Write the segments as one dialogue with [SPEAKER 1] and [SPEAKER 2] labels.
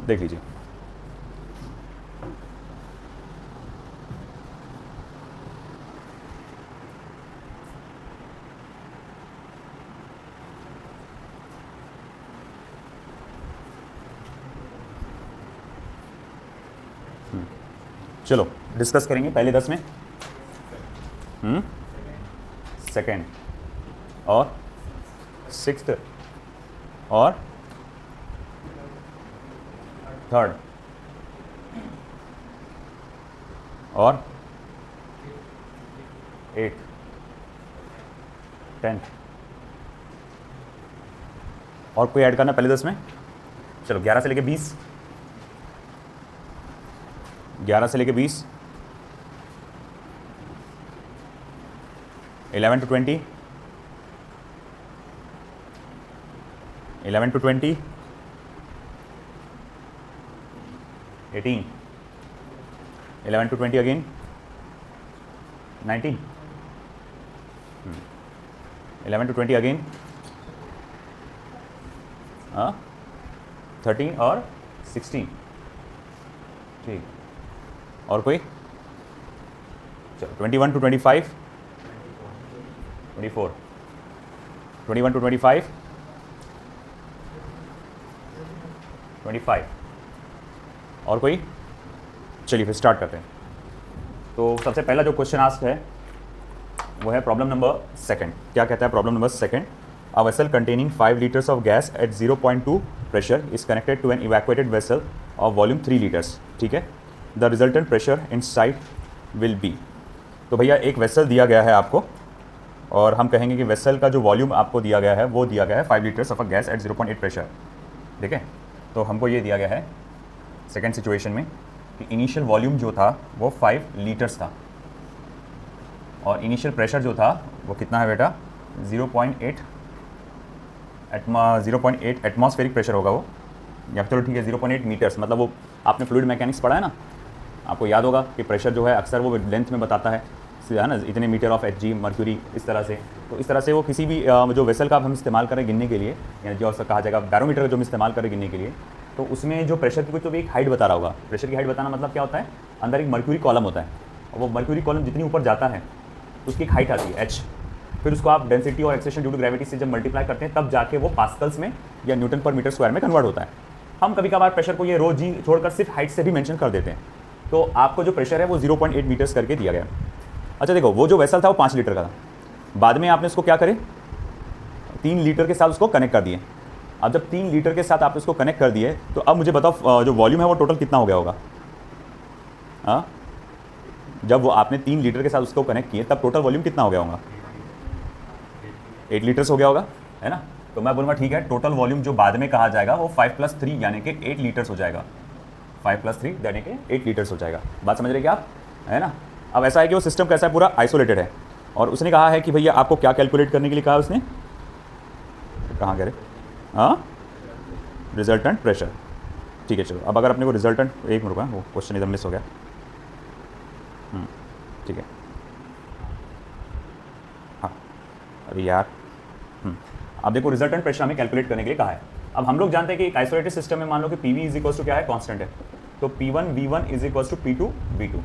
[SPEAKER 1] देख लीजिए। चलो डिस्कस करेंगे पहले 10 में। सेकेंड और सिक्स्थ और थर्ड और एट 10th और कोई ऐड करना पहले 10 में। चलो 11 से लेके 20, 11 से लेके 20, 11 to 20, 11 to 20, 18, 11 to 20 again, 19, 11 to 20 again, 13 और 16। ठीक, और कोई? चलो 21 to 25, 24, 21 to 25, 25 और कोई? चलिए फिर स्टार्ट करते हैं। तो सबसे पहला जो क्वेश्चन आस्क है वो है प्रॉब्लम नंबर सेकंड। क्या कहता है problem number second? A vessel containing 5 liters of gas at 0.2 pressure is connected to an evacuated vessel of volume 3 liters। ठीक है, the resultant pressure inside will be. तो भैया एक वेसल दिया गया है आपको और हम कहेंगे कि वेसल का जो वॉल्यूम आपको दिया गया है वो दिया गया है 5 liters of a gas at 0.8 pressure. ठीक है, तो हमको ये दिया गया है सेकेंड सिचुएशन में कि इनिशियल वॉल्यूम जो था वो 5 liters था और इनिशियल प्रेशर जो था वो कितना है बेटा? 0.8 एटमॉस्फेरिक प्रेशर होगा वो, या चलो ठीक है 0.8 मीटर्स। मतलब वो आपने फ्लूइड मैकेनिक्स पढ़ा है ना, आपको याद होगा कि प्रेशर जो है अक्सर वो लेंथ में बताता है ना, इतने मीटर ऑफ Hg मर्क्यूरी इस तरह से। तो इस तरह से वो किसी भी जो वेसल का हम इस्तेमाल करें गिनने के लिए, यानी जो कहा जाएगा बैरोमीटर का जो हम इस्तेमाल करें गिनने के लिए, तो उसमें जो प्रेशर की कुछ तो भी एक हाइट बता रहा होगा। प्रेशर की हाइट बताना मतलब क्या होता है? अंदर एक मर्क्यूरी कॉलम होता है और वो मर्क्यूरी कॉलम जितनी ऊपर जाता है उसकी एक हाइट आती है h। फिर उसको आप डेंसिटी और एक्सेशन ड्यू टू ग्रेविटी से जब मल्टीप्लाई करते हैं तब जाके वो पास्कल्स में या न्यूटन पर मीटर स्क्वायर में कन्वर्ट होता है। हम कभी कभार प्रेशर को ये रो जी छोड़कर सिर्फ हाइट से भी मेंशन कर देते हैं। तो आपको जो प्रेशर है वो 0.8 मीटर्स करके दिया गया। अच्छा देखो, वो जो वेसल था वो 5 लीटर का था, बाद में आपने उसको क्या करे 3 लीटर के साथ उसको कनेक्ट कर दिए। अब जब 3 लीटर के साथ आपने उसको कनेक्ट कर दिए तो अब मुझे बताओ जो वॉल्यूम है वो टोटल कितना हो गया होगा? हाँ, जब वो आपने 3 लीटर के साथ उसको कनेक्ट किए तब टोटल वॉल्यूम कितना हो गया होगा? 8 लीटर्स हो गया होगा, है ना। तो मैं बोलूँगा ठीक है, टोटल वॉल्यूम जो बाद में कहा जाएगा वो 5 + 3 यानी कि 8 लीटर्स हो जाएगा। 5 + 3 यानी कि 8 लीटर्स हो जाएगा। बात समझ रहे क्या आप, है ना। अब ऐसा है कि वो सिस्टम कैसा है, पूरा आइसोलेटेड है और उसने कहा है कि भैया आपको क्या कैलकुलेट करने के लिए कहा उसने? कहाँ कह रहे? हाँ, रिजल्टेंट प्रेशर। ठीक है, चलो अब अगर अपने को रिजल्टेंट, एक मिनट रुका, वो क्वेश्चन इधर मिस हो गया। ठीक है, हाँ अरे यार, अब देखो रिजल्टेंट प्रेशर हमें कैलकुलेट करने के लिए कहा है। अब हम लोग जानते हैं कि एक आइसोलेटेड सिस्टम में मान लो कि PV = क्या है? कांस्टेंट है। तो P1 V1 = P2 V2।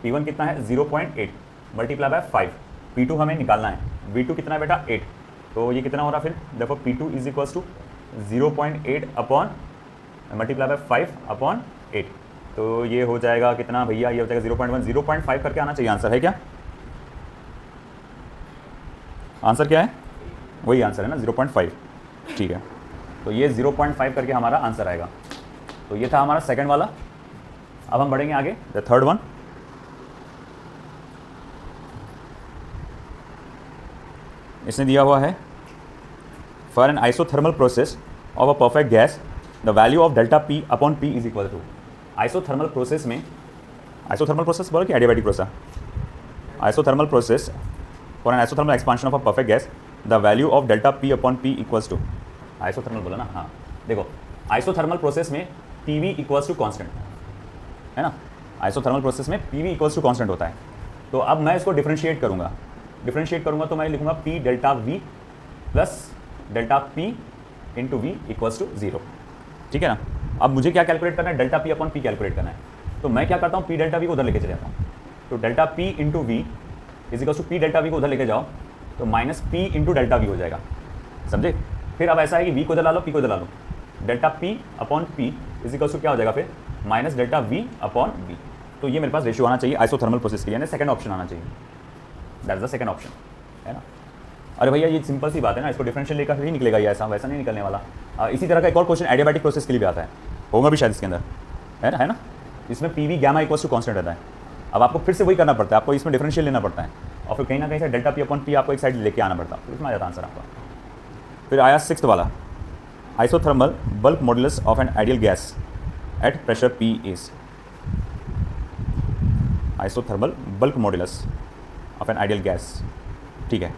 [SPEAKER 1] P1 कितना है? 0.8 मल्टीप्लाई बाय 5। P2 हमें निकालना है। V2 कितना है बेटा? 8। तो ये कितना हो रहा फिर? देखो P2 = 0.8 अपॉन मल्टीप्लाई बाय 5/8। तो ये हो जाएगा कितना भैया? ये हो जाएगा 0.1। 0.5 करके आना चाहिए आंसर, है क्या? आंसर क्या है? वही आंसर है ना, 0.5। ठीक है, तो ये 0.5 करके हमारा आंसर आएगा। तो ये था हमारा सेकंड वाला। अब हम बढ़ेंगे आगे, द थर्ड वन। इसने दिया हुआ है for an isothermal process of a perfect gas the value of delta P upon P = isothermal process में, आइसोथर्मल प्रोसेस बोला कि adiabatic process? Isothermal process for an isothermal expansion of a perfect gas the value of delta P upon P = isothermal बोला ना। हाँ देखो, isothermal process में PV = constant, है ना। आइसोथर्मल प्रोसेस में PV = कांस्टेंट होता है। तो अब मैं इसको डिफरेंशिएट करूँगा तो मैं लिखूँगा P delta V plus delta P into V = 0। ठीक है ना। अब मुझे क्या कैलकुलेट करना है, delta P upon P calculate करना है। तो मैं क्या करता हूँ, पी डेल्टा वी को उधर लेके चले जाता हूँ। तो delta P into V is equal to P delta V को उधर लेके जाओ तो minus P into delta V हो जाएगा, समझे। फिर अब ऐसा है कि वी को उधर ला लो, पी को उधर ला लो, delta P upon P is equal to क्या हो जाएगा फिर minus delta V upon V. तो ये मेरे पास रेशियो आना चाहिए आइसोथर्मल प्रोसेस के लिए, सेकंड ऑप्शन आना चाहिए, that is the second option, है ना। अरे भैया ये सिंपल सी बात है ना, इसको डिफरेंशियल लेकर ही निकलेगा, ये ऐसा वैसा नहीं निकलने वाला। इसी तरह का एक और क्वेश्चन एडियाबैटिक प्रोसेस के लिए भी आता है, होगा भी शायद इसके अंदर, है ना। इसमें P V gamma equals to constant रहता है। अब आपको फिर से वही करना पड़ता है, आपको इसमें डिफरेंशियल लेना पड़ता है और फिर कहीं ना कहीं से डेल्टा पी अपॉन पी आपको एक साइड लेके आना पड़ता है, तो इसमें आ जाता आंसर आपका। फिर आया सिक्स्थ वाला, isothermal bulk modulus of an ideal gas at pressure P is. Isothermal bulk modulus of an ideal gas, ठीक है।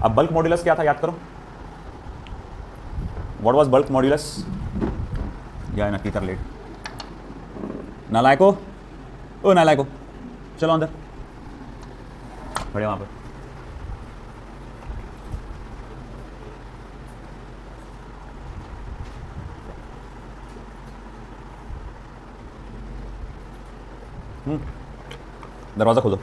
[SPEAKER 1] अब बल्क मॉडुलस क्या था याद करो, व्हाट वाज बल्क मॉडुलस। या ना टीचर लेट, नालायको, ओ नालायको, चलो अंदर, बढ़िया वहाँ पर। दरवाज़ा खोलो।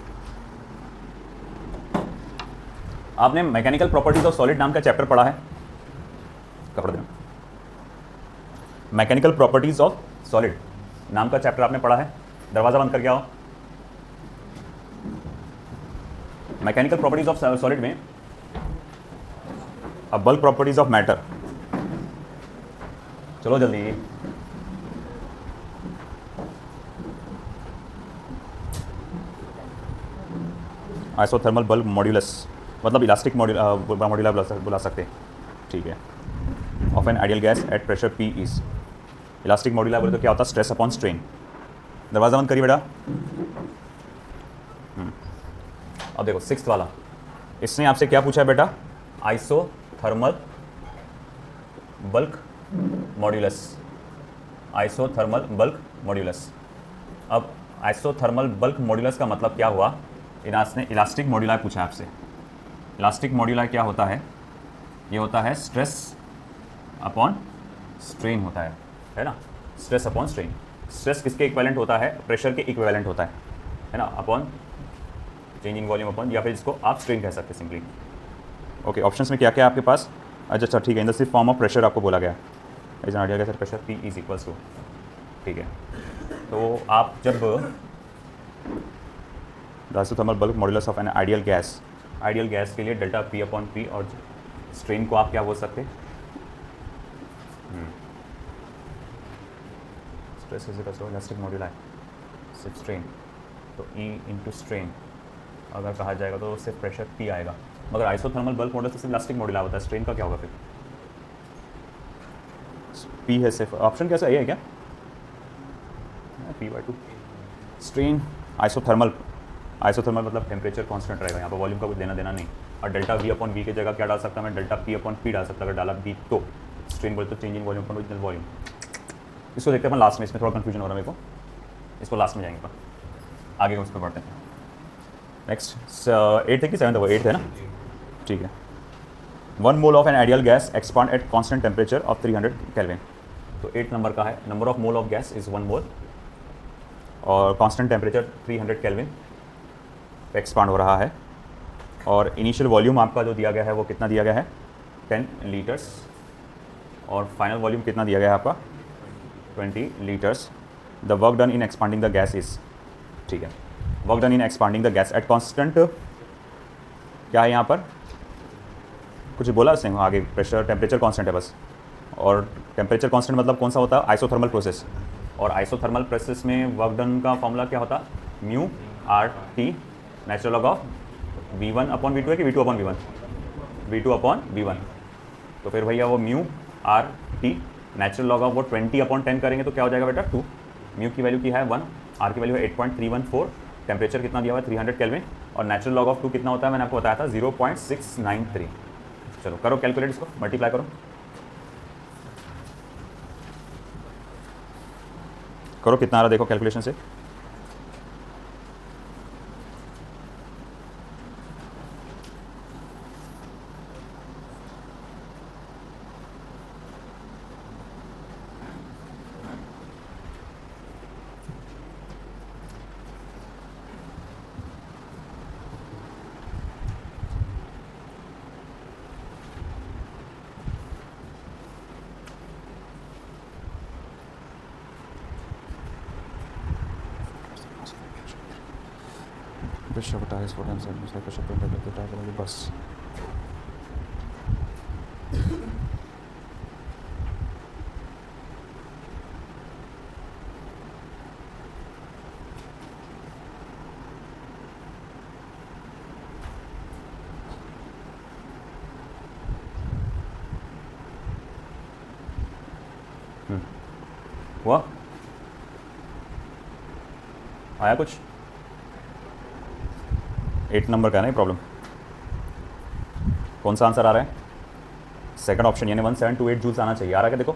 [SPEAKER 1] आपने मैकेनिकल प्रॉपर्टीज ऑफ सॉलिड नाम का चैप्टर पढ़ा है, कपड़ा देना। मैकेनिकल प्रॉपर्टीज ऑफ सॉलिड नाम का चैप्टर आपने पढ़ा है, दरवाज़ा बंद करके आओ। मैकेनिकल प्रॉपर्टीज ऑफ सॉलिड में अब बल्क प्रॉपर्टीज ऑफ मैटर, चलो जल्दी। आइसोथर्मल बल्क मॉड्यूलस मतलब इलास्टिक मॉड्यूला बुला सकते हैं, ठीक है। Of an ideal gas at pressure P is. Elastic moduli बोले तो क्या होता है, स्ट्रेस अपॉन स्ट्रेन। दरवाज़ा बंद करिए बेटा। अब देखो सिक्स्थ वाला, इसने आपसे क्या पूछा है बेटा, isothermal bulk modulus. Isothermal bulk modulus. अब आइसोथर्मल बल्क मॉड्यूलस का मतलब क्या हुआ, इसने इलास्टिक मॉड्यूला पूछा आपसे। इलास्टिक मॉड्यूला क्या होता है, ये होता है स्ट्रेस अपॉन स्ट्रेन होता है ना। स्ट्रेस अपॉन स्ट्रेन, स्ट्रेस किसके इक्विवेलेंट होता है, प्रेशर के इक्विवेलेंट होता है ना, upon change in volume upon, या फिर इसको आप स्ट्रेन कह सकते हैं सिंपली। ओके, ऑप्शंस में क्या क्या है आपके पास, अच्छा ठीक है, इन द सिर्फ फॉर्म ऑफ प्रेशर आपको बोला गया, as an ideal gas at pressure P is equals to, ठीक है। तो आप जब isothermal bulk modulus of an ideal gas के लिए डेल्टा पी अपॉन पी और स्ट्रेन को आप क्या बोल सकते हैं, stress is equals to elastic moduli सिर्फ स्ट्रेन, तो ई इंटू स्ट्रेन अगर कहा जाएगा तो सिर्फ प्रेशर पी आएगा। मगर आइसोथर्मल बल्क मॉड्यूलस से सिर्फ इलास्टिक मॉड्यूला होता है, स्ट्रेन का क्या होगा फिर, पी है सिर्फ। ऑप्शन क्या सही है क्या, P/2 स्ट्रेन। आइसोथर्मल मतलब टेम्परेचर कांस्टेंट रहेगा, यहाँ पर वॉल्यूम का कुछ देना देना नहीं। और डेल्टा वी अपॉन वी की जगह क्या डाल सकता हूँ मैं, डेल्टा पी अपॉन पी डाल सकता, अगर डाला बी तो स्ट्रेन बोले तो change in volume upon original volume. इसको देखते हैं अपन लास्ट में, इसमें थोड़ा कन्फ्यूजन हो रहा है मेरे को, इसको लास्ट में जाएंगे अपन, आगे उस पर बढ़ते हैं। नेक्स्ट 8 है कि 7 है, वो 8 है ना, ठीक है। 1 mole of an ideal gas expand at constant temperature of 300 kelvin. तो 8 नंबर का है, number of mole of gas is 1 मोल और कांस्टेंट टेम्परेचर 300 केल्विन पे एक्सपांड हो रहा है। और इनिशियल वॉल्यूम आपका जो दिया गया है वो कितना दिया गया है, 10 लीटर्स, और फाइनल वॉल्यूम कितना दिया गया है आपका, 20 litres. The work done in expanding the gas is, ठीक है, work done in expanding the gas at constant, क्या है यहाँ पर कुछ बोला उसने आगे, प्रेशर टेम्परेचर कांस्टेंट है बस, और टेम्परेचर कांस्टेंट मतलब कौन सा होता है, आइसोथर्मल प्रोसेस। और आइसोथर्मल प्रोसेस में वर्क डन का फॉर्मूला क्या होता, mu R T natural log of V1 upon V2 है कि V2 upon V1, V2 upon V1। तो फिर भैया वो mu R T natural log of वो 20 अपॉन 10 करेंगे तो क्या हो जाएगा बेटा 2। म्यू की वैल्यू की है 1, आर की वैल्यू है 8.314, टेम्परेचर कितना दिया हुआ है 300 केल्विन, और नेचुरल लॉग ऑफ 2 कितना होता है मैंने आपको बताया था 0.693। चलो करो कैलकुलेट, इसको मल्टीप्लाई करो कितना आ रहा देखो कैलकुलेशन से। pressure of a tire is 4 times the atmospheric pressure to enter the tire of the bus. हुआ? आया कुछ? 8 नंबर का है ना ये प्रॉब्लम। कौन सा आंसर आ रहा है? सेकंड ऑप्शन, यानी 1728 जूल्स आना चाहिए। आ रहा है क्या? देखो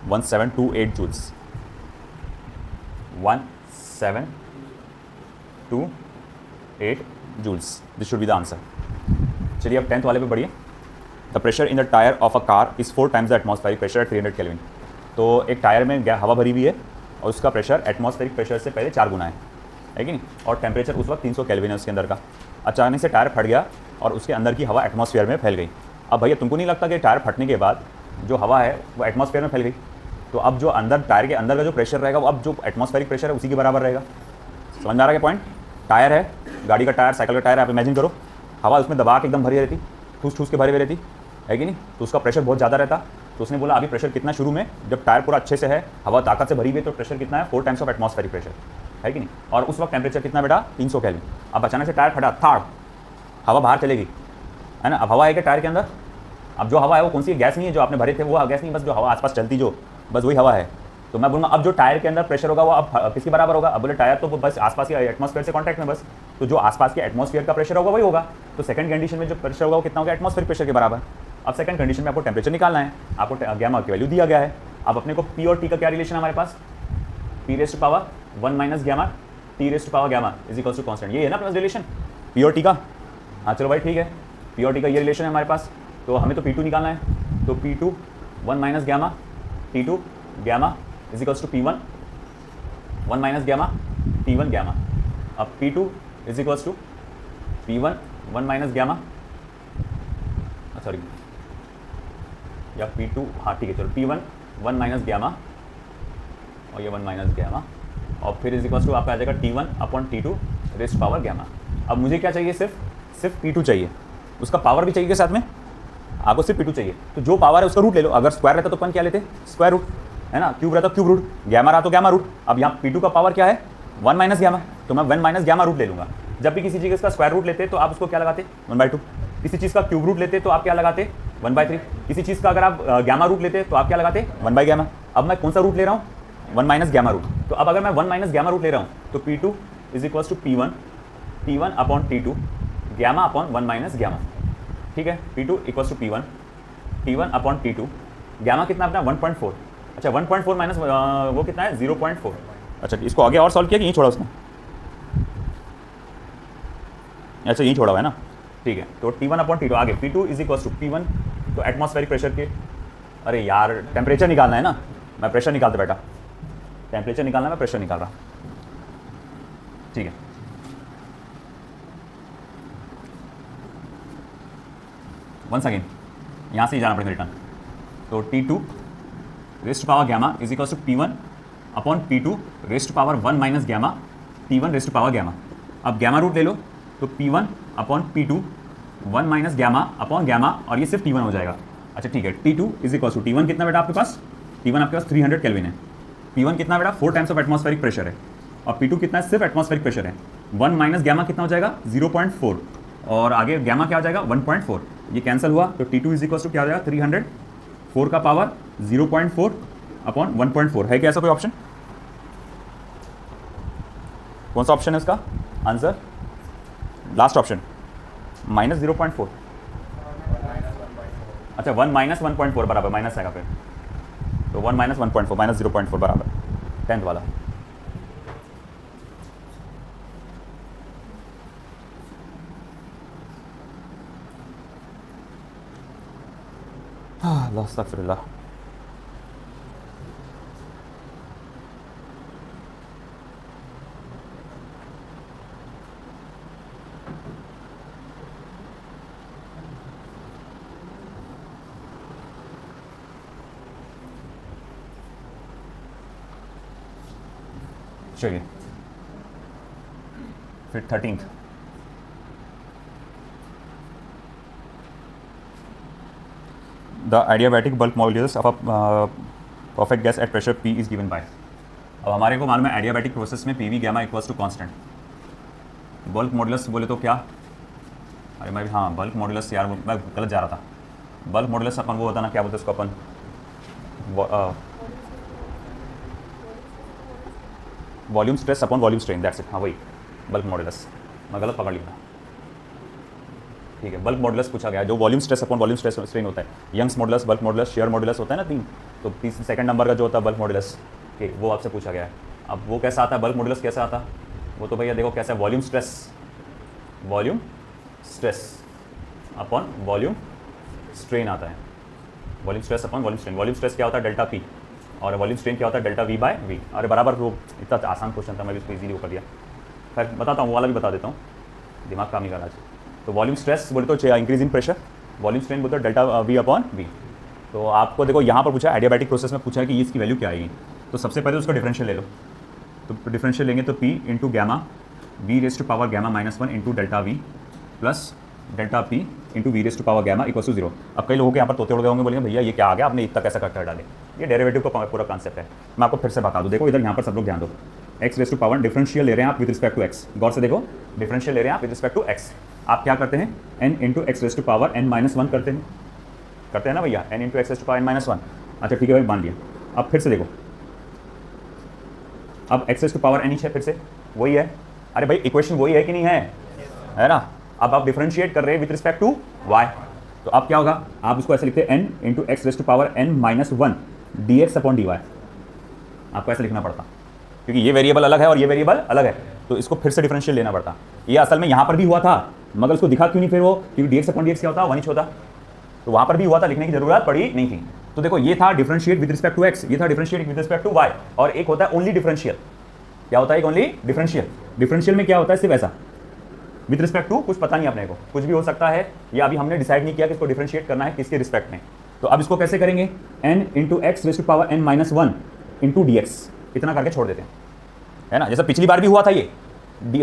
[SPEAKER 1] 1728 joules, 1728 joules, this should be the answer. चलिए अब 10th वाले पे बढ़िए। The pressure in the tyre of a car is 4 times the atmospheric pressure at 300 kelvin. तो एक टायर में हवा भरी हुई है और उसका प्रेशर एटमॉस्फेरिक प्रेशर से पहले 4 गुना है कि नहीं, और टेम्परेचर उस वक्त 300 केल्विन है उसके अंदर का। अचानक से टायर फट गया और उसके अंदर की हवा एटमॉस्फेयर में फैल गई। अब भैया तुमको नहीं लगता कि टायर फटने के बाद जो हवा है वो एटमॉस्फेयर में फैल गई, तो अब जो अंदर टायर के अंदर का जो प्रेशर रहेगा वो अब जो एटमॉस्फेरिक प्रेशर है उसी के बराबर रहेगा। समझ में आ रहा है क्या पॉइंट? टायर है, गाड़ी का टायर, साइकिल का टायर, आप इमेजिन करो हवा उसमें दबा के एकदम भरी रहती, ठूस ठूस के भरी हुई रहती है कि नहीं, तो उसका प्रेशर बहुत ज़्यादा रहता। तो उसने बोला अभी प्रेशर कितना शुरू में, जब टायर पूरा अच्छे से है, हवा ताकत से भरी हुई है, तो प्रेशर कितना है? 4 टाइम्स ऑफ एटमॉस्फेरिक प्रेशर है कि नहीं। और उस वक्त टेम्परेचर कितना बेटा? 300 केल्विन। अब अचानक से टायर फटा, थाड़, हवा बाहर चलेगी, है ना। अब हवा है क्या टायर के अंदर? अब जो हवा है वो कौन सी गैस नहीं है जो आपने भरे थे, वो गैस नहीं, बस जो हवा आसपास चलती जो, बस वही हवा है। तो मैं बोलूँगा अब जो टायर के अंदर प्रेशर होगा वो अब किसके बराबर होगा? अब बोले टायर तो बस आसपास के एटमॉस्फेयर से कॉन्टैक्ट में, बस तो जो आसपास के एटमॉस्फेयर का प्रेशर होगा वही होगा। तो सेकंड कंडीशन में जो प्रेशर होगा वो कितना होगा? एटमॉस्फेरिक प्रेशर के बराबर। अब सेकंड कंडीशन में आपको टेम्परेचर निकालना है, आपको गैमा की वैल्यू दिया गया है। अब अपने को पी और टी का क्या रिलेशन है हमारे पास? P raise to power 1 minus gamma T raise to power gamma is equals to constant. ये है ना प्लस रिलेशन पी और टी का। हाँ चलो भाई ठीक है, पी और टी का ये रिलेशन है हमारे पास। तो हमें तो P2 निकालना है, तो P2 1 minus gamma T2 gamma is equals to P1 1 minus gamma T1 gamma. अब P2 is equals to P1 1 minus gamma, sorry या P2, हाँ ठीक है चलो, P1 1 माइनस गैमा और ये 1 माइनस गैमा, और फिर इज इक्वल्स टू आपका आ जाएगा T1 upon T2 rays power gamma. अब मुझे क्या चाहिए? सिर्फ P2 चाहिए, उसका पावर भी चाहिए साथ में, आपको सिर्फ P2 चाहिए। तो जो पावर है उसका रूट ले लो। अगर स्क्वायर रहता तो अपन क्या लेते? स्क्वायर रूट, है ना। क्यूब रहता क्यूब रूट, गैमा रहा तो गैमा रूट। अब यहाँ P2 का पावर क्या है? 1 माइनस गैमा, तो मैं 1 माइनस गैमा रूट ले लूँगा। जब भी किसी चीज़ का स्क्वायर रूट लेते तो आप उसको क्या लगाते? 1/2। किसी चीज़ का क्यूब रूट लेते तो आप क्या लगाते? 1/3। किसी चीज़ का अगर आप गैमा रूट लेते तो आप क्या लगाते? 1/गैमा। अब मैं कौन सा रूट ले रहा हूँ? 1 माइनस गैमा रूट। तो अब अगर मैं 1 माइनस गैमा रूट ले रहा हूँ तो P2 is equals to P1 T1 upon T2 gamma upon 1 minus gamma. ठीक है, P2 equals to P1 T1 upon T2 gamma कितना अपना? 1.4। अच्छा 1.4 माइनस वो कितना है? 0.4। अच्छा इसको आगे और सॉल्व किया कि यहीं छोड़ा उसने? अच्छा यहीं छोड़ा हुआ है ना, ठीक है। तो T1 अपॉन T2 आगे P2 is equals to P1, तो एटमॉस्फेरिक प्रेशर के, अरे यार टेम्परेचर निकालना है ना, मैं प्रेशर निकालते बैठा, टेम्परेचर निकालना है, मैं प्रेशर निकाल रहा, ठीक है। वंस अगेन यहाँ से ही जाना पड़ेगा रिटर्न। तो T2 raise to power gamma is equals to P1 upon P2 raise to power 1 minus gamma T1 raise to power gamma. अब गैमा रूट ले लो, तो P1 upon P2 1 minus gamma upon gamma, और ये सिर्फ T1 हो जाएगा। अच्छा ठीक है, T2 is equals to T1 कितना बेटा आपके पास? T1 आपके पास 300 केल्विन है। P1 कितना बेटा? 4 टाइम्स ऑफ एटमॉस्फेरिक प्रेशर है, और P2 कितना है? सिर्फ एटमॉस्फेरिक प्रेशर है। 1 माइनस गैमा कितना हो जाएगा? 0.4, और आगे गैमा क्या हो जाएगा? 1.4। ये कैंसिल हुआ, तो T2 इज इक्वल्स टू क्या हो जाएगा? 300, 4 का पावर 0.4 अपॉन 1.4। है क्या ऐसा कोई ऑप्शन? कौन सा ऑप्शन है इसका आंसर? Last option minus 0.4। अच्छा 1 माइनस 1.4 बराबर माइनस आएगा फिर, तो 1 माइनस 1.4 माइनस 0.4 बराबर 10th वाला। अल्लाह अस्तगफिरुल्लाह। चलिए फिर 13th the adiabatic bulk modulus of a perfect gas at pressure P is given by. अब हमारे को मालूम है एडियाबैटिक प्रोसेस में P V gamma equals to constant. Bulk modulus बोले तो क्या, अरे मैं हाँ बल्क मॉडुलस यार मैं गलत जा रहा था। बल्क मॉडुलस अपन वो होता ना, क्या बोलते हैं उसको अपन, volume stress upon volume strain, that's it. हाँ वही बल्क मॉडुलस, मैं गलत पकड़ लिया। ठीक है, बल्क मॉडुलस पूछा गया जो volume stress upon volume stress strain होता है। Young's modulus, bulk modulus, shear modulus होता है ना 3, तो सेकंड नंबर का जो होता है बल्क मॉडुलस, ठीक वो आपसे पूछा गया है। अब वो कैसा आता है, बल्क मॉडुलस कैसा आता है, वो तो भैया देखो कैसा है, volume stress upon volume strain आता है। Volume stress upon volume strain, volume stress क्या होता है डेल्टा पी, और वॉल्यूम स्ट्रेन क्या होता है डेल्टा वी बाय वी। अरे बराबर, वो इतना आसान क्वेश्चन था, मैं भी उसको इजीली वो कर दिया। खैर बताता हूँ, वो वाला भी बता देता हूँ, दिमाग काम नहीं करना चाहिए। तो वॉल्यूम स्ट्रेस बोले तो increase in pressure, volume strain बोलते डेल्टा वी अपॉन वी। तो आपको देखो यहाँ पर पूछा एडियाबैटिक प्रोसेस में पूछा है कि इसकी वैल्यू क्या आएगी। तो सबसे पहले उसका डिफरेंशियल ले लो, तो डिफरेंशियल लेंगे तो P into gamma V raise to power gamma -1 into delta V plus delta P into V raise to power gamma equal to 0। अब कई लोगों के यहाँ पर तोते उड़ गए होंगे, बोलेंगे भैया ये क्या आ गया, आपने इतना कैसा कर डाले। ये डेरिवेटिव का पूरा कॉन्सेप्ट है, मैं आपको फिर से बता दूँ। देखो इधर यहाँ पर सब लोग ध्यान दो, X raise to power differential ले रहे हैं आप विद रिस्पेक्ट टू एक्स, गौर से देखो डिफरेंशियल ले रहे हैं आप विद रिस्पेक्ट टू एक्स। आप क्या करते हैं, n into x raise to power n-1 करते हैं ना भैया, n into x raise to power n-1। अच्छा ठीक है भाई, मान लिया। अब फिर से देखो, अब X raise to power n है, फिर से वही है। अरे भाई इक्वेशन वही है कि नहीं है ना। अब आप डिफरेंशिएट कर रहे हैं विद रिस्पेक्ट टू y, तो अब क्या होगा, आप इसको ऐसे लिखते हैं n into x raise to power n-1 dx upon dy। आपको ऐसे लिखना पड़ता क्योंकि ये वेरिएबल अलग है और ये वेरिएबल अलग है, तो इसको फिर से डिफरेंशियल लेना पड़ता। ये असल में यहाँ पर भी हुआ था, मगर उसको दिखा क्यों नहीं फिर वो, क्योंकि dx अपॉन dx क्या होता है, 1 होता। तो वहाँ पर भी हुआ था, लिखने की जरूरत पड़ी नहीं थी। तो देखो ये था differentiate with respect to x, ये था differentiate with respect to y, और एक होता है ओनली डिफरेंशियल। क्या होता है एक ओनली डिफरेंशियल। डिफरेंशियल में क्या होता है, सिर्फ ऐसा विद रिस्पेक्ट टू, कुछ पता नहीं अपने को, कुछ भी हो सकता है, या अभी हमने डिसाइड नहीं किया कि इसको डिफरेंशिएट करना है किसके रिस्पेक्ट में। तो अब इसको कैसे करेंगे, n into x raise to power n-1 into dx, इतना करके छोड़ देते हैं, है ना। जैसा पिछली बार भी हुआ था ये,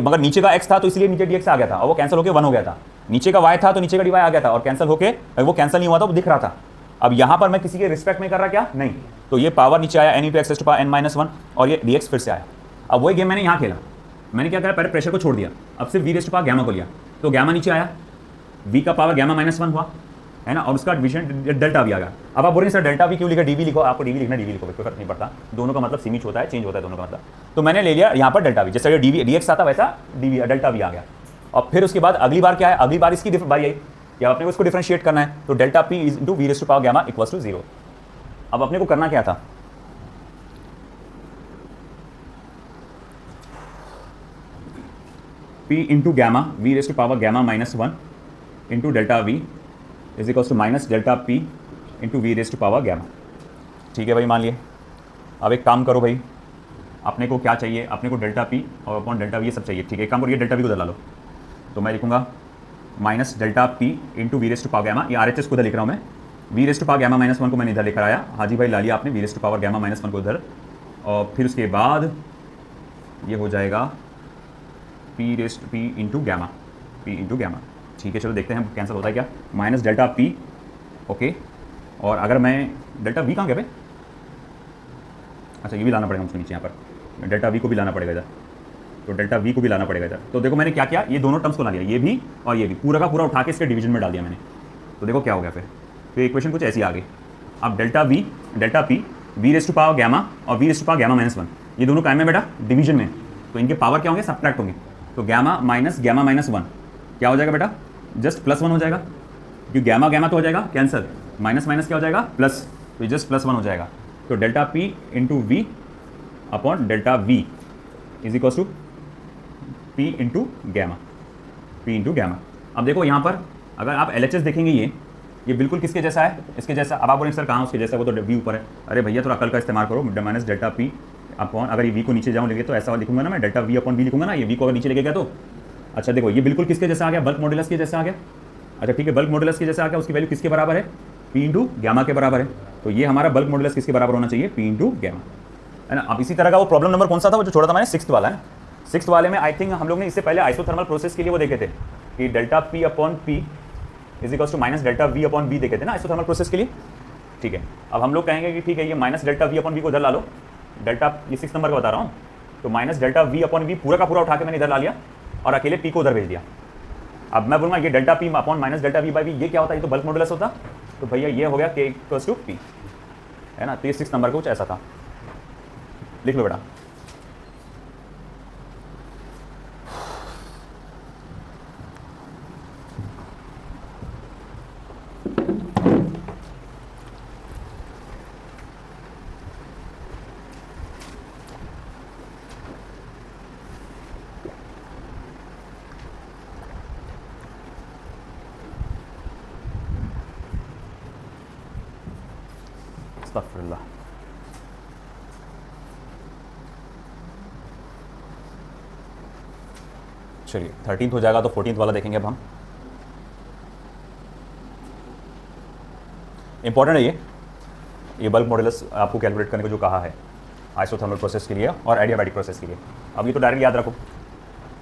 [SPEAKER 1] मगर नीचे का x था तो इसलिए नीचे dx आ गया था, और वो कैंसिल होकर 1 हो गया था। नीचे का y था तो नीचे का dy आ गया था, और कैंसिल होकर वो कैंसिल नहीं हुआ था, वो दिख रहा था। अब यहाँ पर मैं किसी के रिस्पेक्ट में कर रहा क्या, नहीं, तो ये पावर नीचे आया n into x raise to power n-1, और ये dx फिर से आया। अब वही गेम मैंने यहाँ खेला, मैंने क्या करा, पहले प्रेशर को छोड़ दिया, अब सिर्फ V raise to power gamma को लिया, तो गैमा नीचे आया, v का पावर गैमा -1 हुआ, है ना, और उसका डिवीजन डेल्टा वी आ गया। अब आप बोल रहे हैं सर डेल्टा वी क्यों लिखा, डीवी लिखो, आपको डीवी लिखना डीवी लिखो, कोई फर्क नहीं पड़ता, दोनों का मतलब सीमित होता है, चेंज होता है दोनों का मतलब। तो मैंने ले लिया यहाँ पर डेल्टा वी, जैसे डीवी dx आता वैसा डीवी डेल्टा वी आ गया। और फिर उसके बाद अगली बार क्या है, अगली बार इसकी बारी आई कि अपने को इसको डिफरेंशिएट करना है, तो delta P is into V raise to power gamma equals to 0। अब अपने को करना क्या था, P into gamma V raise to power gamma -1 into delta V is equals to minus delta P into V raise to power gamma. ठीक है भाई, मान लिए। अब एक काम करो भाई, अपने को क्या चाहिए, अपने को डेल्टा पी और अपॉन डेल्टा वी ये सब चाहिए। ठीक है, एक काम करो, ये डेल्टा वी को उधर लो, तो मैं लिखूंगा minus delta P into V raise to power gamma, ये RHS को उधर लिख रहा हूँ मैं, V raise to power gamma -1 को मैंने इधर लेकर आया। हाजी भाई ला लिया आपने V raise to power gamma -1 को उधर, और फिर उसके बाद ये हो जाएगा P into gamma, P into gamma. ठीक है, चलो देखते हैं कैंसिल होता है क्या, माइनस डेल्टा पी, ओके। और अगर मैं डेल्टा वी कहाँ गया भाई, अच्छा ये भी लाना पड़ेगा मुझको नीचे, यहाँ पर डेल्टा वी को भी लाना पड़ेगा इधर, तो डेल्टा वी को भी लाना पड़ेगा इधर। तो देखो मैंने क्या किया, ये दोनों टर्म्स को ला लिया, ये भी और ये भी, पूरा का पूरा उठा के इसके डिवीजन में डाल दिया मैंने। तो देखो क्या हो गया फिर, तो इक्वेशन कुछ ऐसी आ गई। अब delta P V raise to power gamma और V raise to power gamma -1, ये दोनों काय में बेटा, डिवीजन में, तो इनके पावर क्या होंगे, सब्ट्रैक्ट होंगे। तो गैमा माइनस गैमा -1 क्या हो जाएगा बेटा, जस्ट +1 हो जाएगा, क्योंकि गैमा गैमा तो हो जाएगा कैंसर, माइनस माइनस क्या हो जाएगा प्लस, तो जस्ट +1 हो जाएगा। तो delta P into V upon delta V is equal to P into gamma, P into gamma. अब देखो यहाँ पर अगर आप LHS देखेंगे, ये बिल्कुल किसके जैसा है, इसके जैसा। अब आप बोलेंगे सर कहाँ उसके जैसा, वो तो वी ऊपर है। अरे भैया थोड़ा अकल का इस्तेमाल करो, माइनस डेल्टा पी अपॉन, अगर ये वी को नीचे जाऊँ लेके तो ऐसा लिखूंगा ना मैं, डेल्टा वी अपॉन वी लिखूंगा ना, ये वी को अगर नीचे लेके गया तो। अच्छा देखो ये बिल्कुल किसके जैसा आ गया, बल्क मॉडुलस के जैसा आ गया। अच्छा ठीक है, बल्क मॉडुलस के जैसा आ गया, उसकी वैल्यू किसके बराबर है, पी इंटू गैमा के बराबर है। तो ये हमारा बल्क मॉडुलस किसके बराबर होना चाहिए, पी इंटू गैमा, है ना। अब इसी तरह का वो प्रॉब्लम नंबर कौन सा था, वो जो छोड़ा था मैंने, 6th वाला है। 6th वाले में आई थिंक हम लोग ने इससे पहले आइसोथर्मल प्रोसेस के लिए वो देखे थे कि delta P upon P is equals to minus delta V upon V देखे थे ना आइसोथर्मल प्रोसेस के लिए। ठीक है, अब हम लोग कहेंगे कि ठीक है ये minus delta V upon V को इधर ला लो, डेल्टा ये 6 नंबर का बता रहा हूँ, तो minus delta V upon V पूरा का पूरा उठा के मैंने इधर ला लिया और अकेले पी को उधर भेज दिया। अब मैं बोलूँगा ये delta P upon minus delta V by V ये क्या होता है, ये तो बल्क मॉडुलस होता, तो भैया ये हो गया के इक्वल्स टू पी, है ना। तो ये 6 नंबर का कुछ ऐसा था, लिख लो बेटा। अस्तगफिरुल्लाह। चलिए 13th हो जाएगा तो 14th वाला देखेंगे अब हम। इंपॉर्टेंट है ये बल्क मॉडुलस आपको कैलकुलेट करने को जो कहा है आइसोथर्मल प्रोसेस के लिए और एडियाबैटिक प्रोसेस के लिए। अब ये तो डायरेक्ट याद रखो,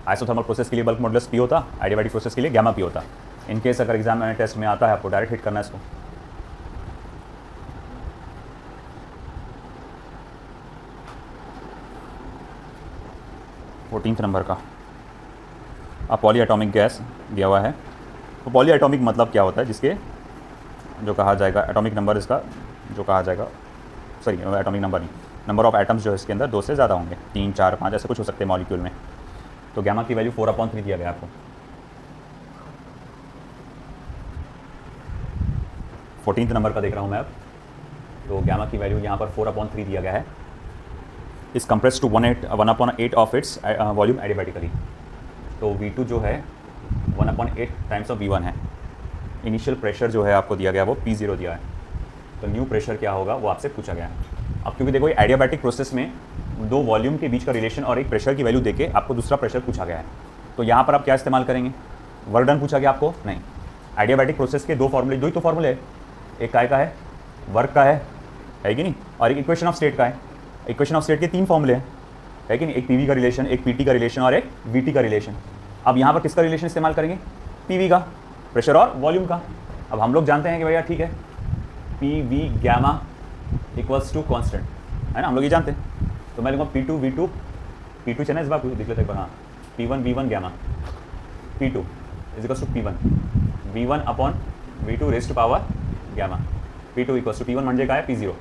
[SPEAKER 1] आइसोथर्मल प्रोसेस के लिए बल्क मॉडुलस पी होता, एडियाबैटिक प्रोसेस के लिए गैमा पी होता। इनकेस अगर एग्जाम में टेस्ट में आता है आपको डायरेक्ट हिट करना है इसको। फोर्टीन्थ नंबर का अब पॉली एटॉमिक गैस दिया हुआ है। तो पॉली एटॉमिक मतलब क्या होता है, जिसके जो कहा जाएगा एटॉमिक नंबर इसका जो कहा जाएगा, सॉरी एटॉमिक नंबर नहीं, नंबर ऑफ एटम्स जो है इसके अंदर 2 से ज़्यादा होंगे, 3 4 5 ऐसे कुछ हो सकते हैं मॉलिक्यूल में। तो गैमा की वैल्यू 4/3 दिया गया आपको। 14th नंबर का देख रहा हूँ मैं अब। तो गैमा की वैल्यू यहाँ पर 4/3 दिया गया है। Is compress to 1/8 of its volume adiabatically. तो V2 जो है 1/8 टाइम्स ऑफ V1 है। इनिशियल प्रेशर जो है आपको दिया गया वो P0 दिया है, तो न्यू प्रेशर क्या होगा वो आपसे पूछा गया है। अब क्योंकि देखो एडियाबैटिक प्रोसेस में 2 वॉल्यूम के बीच का रिलेशन और एक प्रेशर की वैल्यू देके आपको दूसरा प्रेशर पूछा गया है, तो यहाँ पर आप क्या इस्तेमाल करेंगे, वर्क डन पूछा गया आपको नहीं। एडियाबैटिक प्रोसेस के 2 फॉर्मूले, 2 ही तो फॉर्मूले है, एक काय का है, वर्क का है कि नहीं, और एक इक्वेशन ऑफ स्टेट का है। इक्वेशन ऑफ स्टेट के 3 फॉर्मूले हैं, है कि नहीं, एक पीवी का रिलेशन, एक पीटी का रिलेशन और एक वीटी का रिलेशन। अब यहाँ पर किसका रिलेशन इस्तेमाल करेंगे, पीवी का, प्रेशर और वॉल्यूम का। अब हम लोग जानते हैं कि भैया ठीक है P V gamma equals to constant, है ना, हम लोग ये जानते हैं। तो मैं लिखूँगा P2 V2, P2 चैनल इस बार देख लेते हैं, हाँ P1 V1 gamma P2 is equals to P1 V1 upon V2 raise to power gamma. P2 equals to P1 म्हणजे का है P0।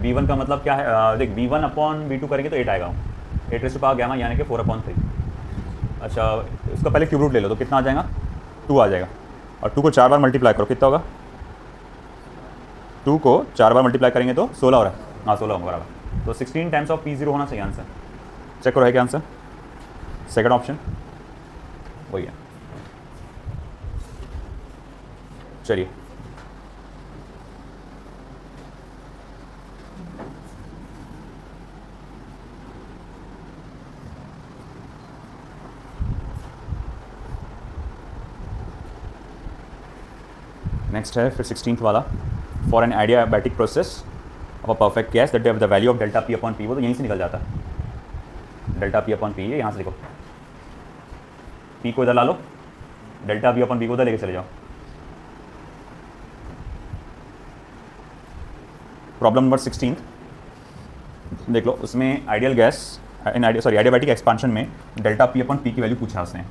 [SPEAKER 1] V1 का मतलब क्या है, देख V1 अपॉन V2 करेंगे तो 8 आएगा, 8 रेज़ टू पावर गैमा यानी कि 4/3। अच्छा इसका पहले क्यूब रूट ले लो तो कितना आ जाएगा, 2 आ जाएगा, और 2 को 4 बार मल्टीप्लाई करो कितना होगा, 2 को 4 बार मल्टीप्लाई करेंगे तो 16 हो रहा है, हाँ 16 होगा बराबर। तो 16 टाइम्स ऑफ P0 होना चाहिए आंसर। चेक करो है क्या आंसर, सेकंड ऑप्शन वही है। चलिए नेक्स्ट है फिर 16th वाला, for an adiabatic process of a perfect gas that the value of delta P upon P, वो तो यहीं से निकल जाता है। डेल्टा पी अपॉन पी है, यहाँ से लिखो, पी को इधर ला लो, डेल्टा पी अपॉन पी को इधर लेके चले जाओ। प्रॉब्लम नंबर 16 देख लो, उसमें आइडियल गैस एडियाबैटिक एक्सपांशन में डेल्टा पी अपॉन पी की वैल्यू पूछा उसने।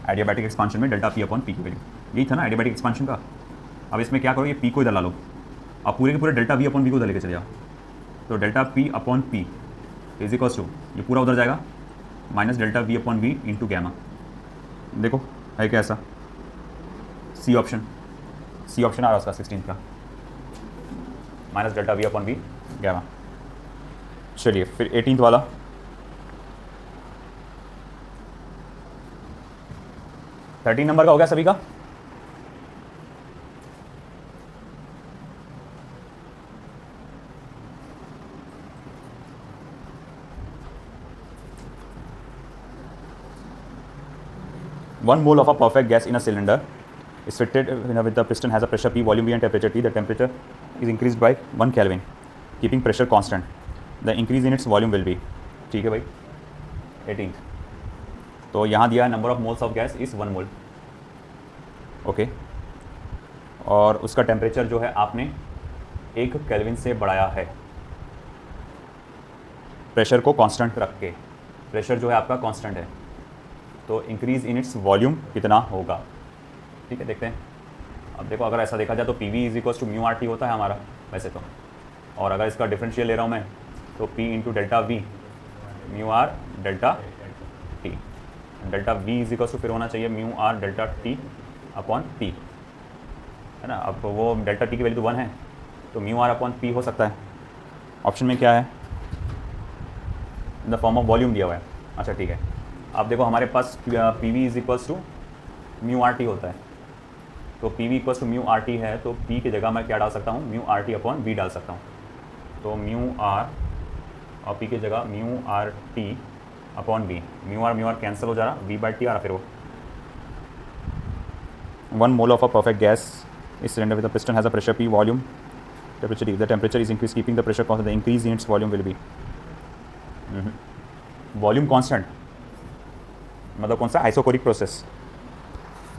[SPEAKER 1] एडियाबैटिक एक्सपांशन में डेल्टा पी अपॉन पी की वैल्यू यही था ना एडियाबैटिक एक्सपांशन का। अब इसमें क्या करो, ये पी को इधर ला लो, अब पूरे के पूरे डेल्टा वी अपॉन पी को उधर लेके चले जाओ। तो delta P upon P is equals to, ये पूरा उधर जाएगा, minus delta V upon V into gamma. देखो है क्या ऐसा, सी ऑप्शन आ रहा है उसका 16 का, minus delta V upon V gamma. चलिए फिर 18th वाला, थर्टीन नंबर का हो गया सभी का। One mole of a perfect gas in a cylinder is fitted with the piston has a pressure P, volume V and temperature T. The temperature is increased by 1 Kelvin, keeping pressure constant. The increase in its volume will be, ठीक है भाई 18th। तो यहाँ दिया है number of moles of gas is 1 mole, okay, और उसका temperature जो है आपने 1 केल्विन से बढ़ाया है, प्रेशर को कांस्टेंट रख के, प्रेशर जो है आपका कांस्टेंट है, तो इंक्रीज इन इट्स वॉल्यूम कितना होगा। ठीक है, देखते हैं। अब देखो, अगर ऐसा देखा जाए तो P V is equals to mu R T होता है हमारा वैसे तो, और अगर इसका डिफरेंशियल ले रहा हूँ मैं तो P into delta V mu R delta T, delta V is equals to फिर होना चाहिए mu R delta T upon T, है ना। अब वो डेल्टा टी की वैल्यू तो 1 है, तो म्यू आर अपॉन पी हो सकता है। ऑप्शन में क्या है, in the form of volume दिया हुआ है। अच्छा ठीक है, अब देखो हमारे पास P V is equals to mu R T होता है, तो P V equals to mu R T है, तो पी की जगह मैं क्या डाल सकता हूँ, mu R T upon V डाल सकता हूँ। तो म्यू आर और पी की जगह mu R T upon V, mu R cancel हो जा रहा, वी बाई टी आ रहा, फिर वो 1 mole of a perfect gas इस cylinder with the piston has a pressure P, volume temperature T. The temperature is increased, keeping the pressure constant. The increase in its volume will be volume constant, मतलब कौन सा, isochoric process.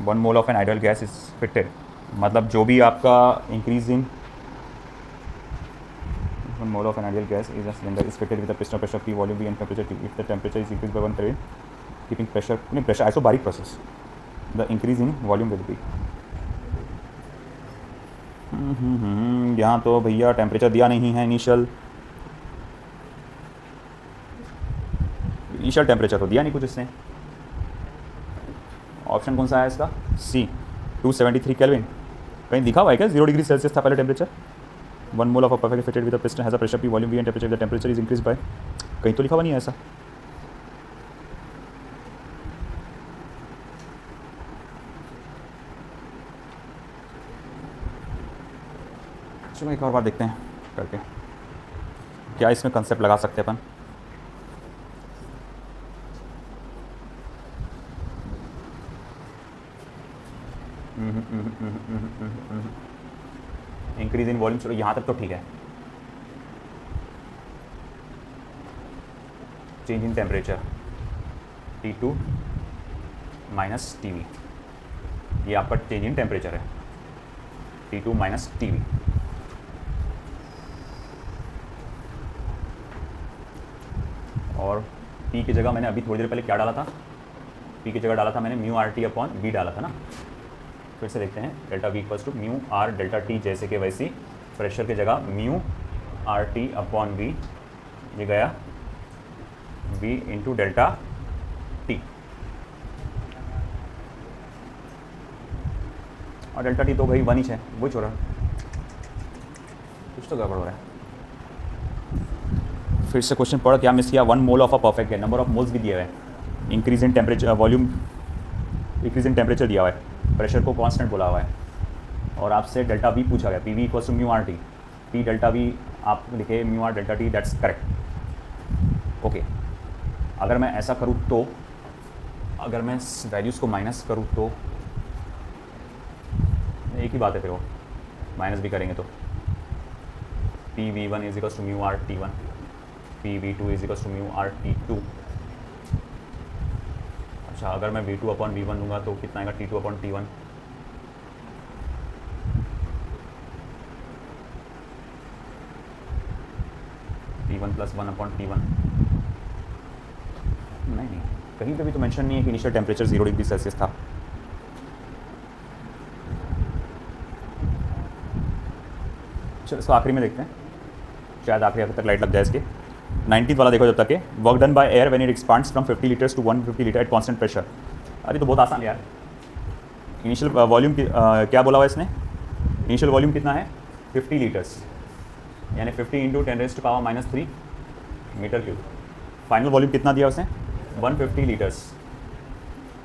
[SPEAKER 1] 1 mole of an ideal gas is fitted, मतलब जो भी आपका increase in 1 mole of an ideal gas is a cylinder is fitted with the piston pressure P, volume V and temperature T. If the temperature is increase by 1 kelvin, keeping pressure, नहीं pressure isobaric process, the increase in volume will be. यहाँ तो भैया temperature दिया नहीं है, initial temperature तो दिया नहीं कुछ इसने। ऑप्शन कौन सा है इसका, सी 273 केल्विन। कहीं दिखा हुआ है क्या 0 डिग्री सेल्सियस था पहले temperature. 1 mole of a perfectly fitted with a piston has a pressure P, volume V and temperature, the temperature is increase bye, कहीं तो लिखा हुआ नहीं है ऐसा। चलो एक और बार देखते हैं करके, क्या इसमें कंसेप्ट लगा सकते हैं अपन। इंक्रीज इन वॉल्यूम, चलो यहाँ तक तो ठीक है। Change in temperature T2 minus T V, ये आपका चेंज इन टेम्परेचर है, T2 माइनस टी वी। और P की जगह मैंने अभी थोड़ी देर पहले क्या डाला था, P की जगह डाला था मैंने mu R T upon V डाला था ना। फिर से देखते हैं, delta V equals to mu R delta T, जैसे कि वैसी प्रेशर की जगह mu R T upon V, ये गया V इंटू डेल्टा टी, और डेल्टा टी तो भाई 1 ही है, वही छोड़ रहा है, कुछ तो गड़बड़ हो रहा है। फिर से क्वेश्चन पढ़, क्या मिस किया, 1 मोल ऑफ अ परफेक्ट है, नंबर ऑफ मोल्स भी दिया हुआ है, increase in temperature, volume increase in temperature दिया हुआ है, प्रेशर को कांस्टेंट बोला हुआ है, और आपसे डेल्टा वी पूछा गया, P V equals to mu R T, P delta V आप लिखे mu R delta T, that's correct. Okay, अगर मैं ऐसा करूँ तो, अगर मैं वैल्यूज़ को माइनस करूँ तो एक ही बात है, फिर वो माइनस भी करेंगे तो P V one is equals to mu R T one, P V two is equals to mu R T two. अच्छा, अगर मैं V2 अपॉन V1 दूंगा तो कितना आएगा, T2 upon T1, T1 plus 1 upon T1। नहीं, कहीं पे भी तो मेंशन नहीं है कि इनिशियल टेम्परेचर 0 डिग्री सेल्सियस था। चलो इसको आखिरी में देखते हैं, शायद आखिरी हफ्ते तक लाइट लग जाए इसके। 19th वाला देखो जब तक, work done by air when it expands from 50 litres to 150 litre at constant pressure. अरे तो बहुत आसान है यार, इनिशियल वॉल्यूम क्या बोला हुआ है इसने, इनिशियल वॉल्यूम कितना है 50 लीटर्स, यानी 50 into 10⁻³ metre cube. Final volume कितना दिया उसने 150 लीटर्स,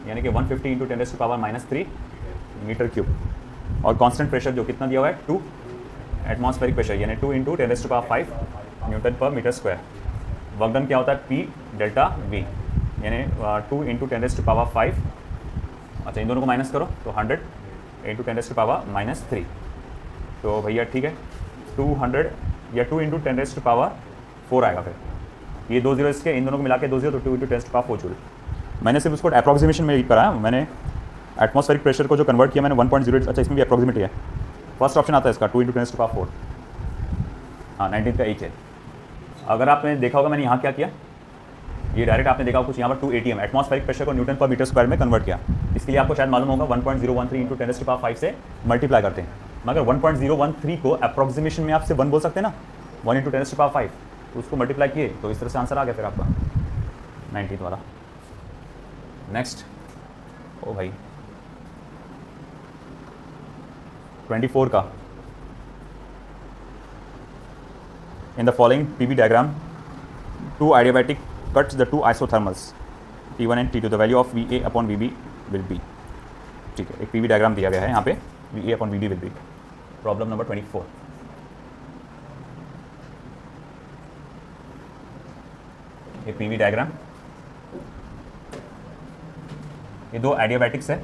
[SPEAKER 1] यानी कि 150 इंटू 10⁻³ मीटर क्यूब, और कांस्टेंट प्रेशर जो कितना दिया हुआ है 2 एटमॉस्फेरिक प्रेशर, यानी 2 इंटू 10⁵ न्यूटन पर मीटर स्क्वायर। वर्क डन क्या होता है P डेल्टा V, यानी 2 इंटू 10⁵। अच्छा, इन दोनों को माइनस करो तो 100 इंटू 10⁻³ तो भैया ठीक है 200 या 2 इंटू 10⁴ आएगा। फिर ये 2 जीरो इसके, इन दोनों को मिला के 2 जीरो, तो 2 इंटू 10⁴ जूल। मैंने सिर्फ उसको अप्रॉक्सीमेशन में करा है, मैंने एटमॉस्फेरिक प्रेशर को जो कन्वर्ट किया मैंने 1.08। अच्छा, इसमें भी अप्रॉक्सीमेट है, फर्स्ट ऑप्शन आता है इसका 2 इंटू 10⁴। हाँ 19 का H है। अगर आपने देखा होगा मैंने यहाँ क्या किया, ये डायरेक्ट आपने देखा कुछ यहाँ पर 2 ATM एटमॉस्फेरिक प्रेशर को न्यूटन पर मीटर स्क्वायर में कन्वर्ट किया। इसके लिए आपको शायद मालूम होगा 1013 इंटू 10⁵ से मल्टीप्लाई करते हैं। मगर 1013 को अप्रॉक्सीमेशन में आप सिर्फ 1 बोल सकते हैं ना, 1 इंटू 10⁵, तो उसको मल्टीप्लाई किए तो इस तरह से आंसर आ गया फिर आपका 19 वाला। नेक्स्ट ओ भाई 24 का, in the following PV diagram 2 adiabatic cuts the 2 isothermals T1 and T2, the value of VA upon VB will be। ठीक है, एक PV डायग्राम दिया गया है यहाँ पे, VA upon VB will be। Problem number 24, ये PV डायग्राम, ये 2 एडियाबैटिक्स है,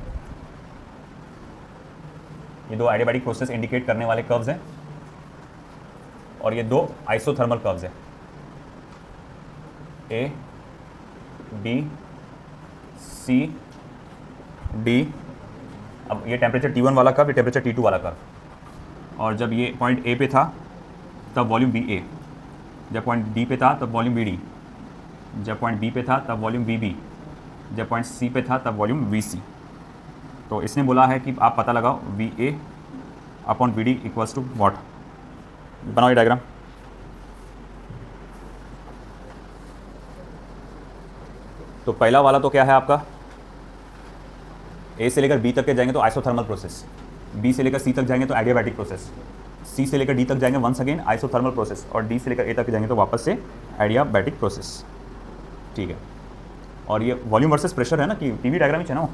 [SPEAKER 1] ये 2 एडियाबैटिक प्रोसेस इंडिकेट करने वाले कर्व्स हैं, और ये 2 आइसोथर्मल कर्व्स हैं A B C D। अब ये टेम्परेचर T1 वाला कर्व, ये टेम्परेचर T2 वाला कर्व, और जब ये पॉइंट A पे था तब वॉल्यूम VA, जब पॉइंट D पे था तब वॉल्यूम VD, जब पॉइंट B पे था तब वॉल्यूम VB, जब पॉइंट C पे था तब वॉल्यूम VC। तो इसने बोला है कि आप पता लगाओ VA upon VD equals to what. बनाओ ये डायग्राम। तो पहला वाला तो क्या है आपका, A से लेकर B तक के जाएंगे तो आइसोथर्मल प्रोसेस, B से लेकर C तक जाएंगे तो एडियाबैटिक प्रोसेस, C से लेकर D तक जाएंगे वंस अगेन आइसोथर्मल प्रोसेस, और D से लेकर A तक जाएंगे तो वापस से एडियाबैटिक प्रोसेस। ठीक है, और ये वॉल्यूम वर्सेस प्रेशर है ना, कि PV डायग्राम ही है ना।